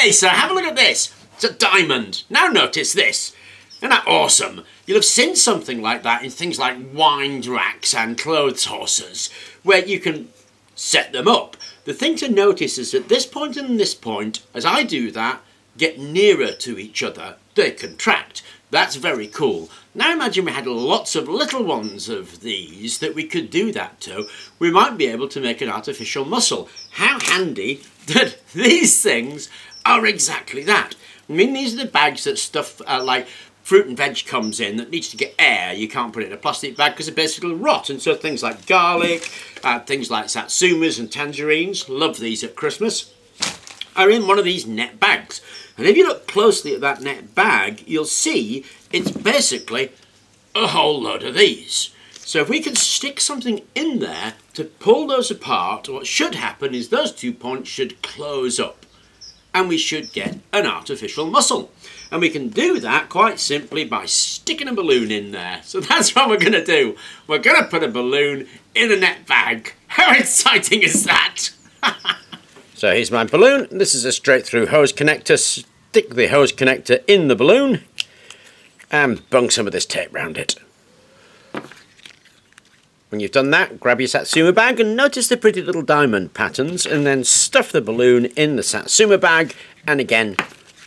Okay, so have a look at this. It's a diamond. Now notice this. Isn't that awesome? You'll have seen something like that in things like wind racks and clothes horses, where you can set them up. The thing to notice is that this point and this point, as I do that, get nearer to each other. They contract. That's very cool. Now imagine we had lots of little ones of these that we could do that to. We might be able to make an artificial muscle. How handy that these things are exactly that. I mean, these are the bags that stuff like fruit and veg comes in that needs to get air. You can't put it in a plastic bag because it basically rot. And so things like garlic, things like satsumas and tangerines, love these at Christmas, are in one of these net bags. And if you look closely at that net bag, you'll see it's basically a whole load of these. So if we can stick something in there to pull those apart, what should happen is those 2 points should close up and we should get an artificial muscle. And we can do that quite simply by sticking a balloon in there. So that's what we're going to do. We're going to put a balloon in a net bag. How exciting is that? So here's my balloon. This is a straight through hose connector. Stick the hose connector in the balloon and bung some of this tape around it. When you've done that, grab your Satsuma bag and notice the pretty little diamond patterns, and then stuff the balloon in the Satsuma bag and again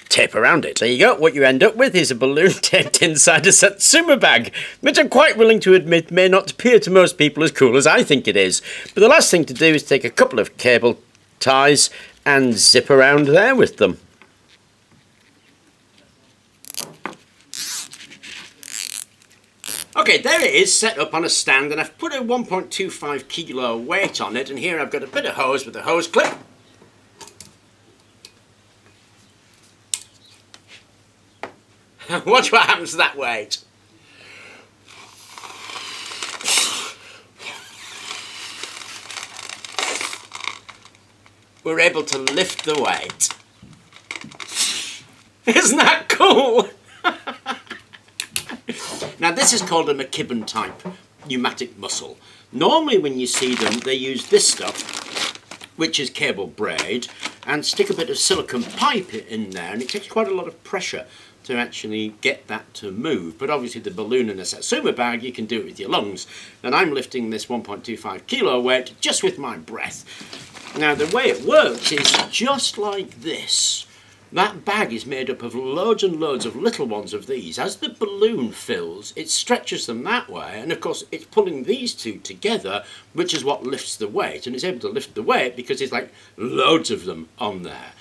tape around it. There you go. What you end up with is a balloon taped inside a Satsuma bag, which I'm quite willing to admit may not appear to most people as cool as I think it is. But the last thing to do is take a couple of cable ties and zip around there with them. Okay, there it is, set up on a stand, and I've put a 1.25 kilo weight on it, and here I've got a bit of hose with a hose clip. Watch what happens to that weight. We're able to lift the weight. Isn't that cool? Now this is called a McKibben type pneumatic muscle. Normally when you see them they use this stuff, which is cable braid, and stick a bit of silicone pipe in there, and it takes quite a lot of pressure to actually get that to move. But obviously the balloon in a Satsuma bag, you can do it with your lungs. And I'm lifting this 1.25 kilo weight just with my breath. Now the way it works is just like this. That bag is made up of loads and loads of little ones of these. As the balloon fills, it stretches them that way, and of course it's pulling these two together, which is what lifts the weight, and it's able to lift the weight because there's like loads of them on there.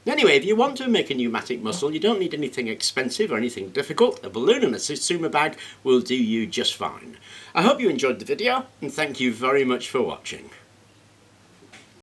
Anyway, if you want to make a pneumatic muscle, you don't need anything expensive or anything difficult. A balloon and a Satsuma bag will do you just fine. I hope you enjoyed the video, and thank you very much for watching.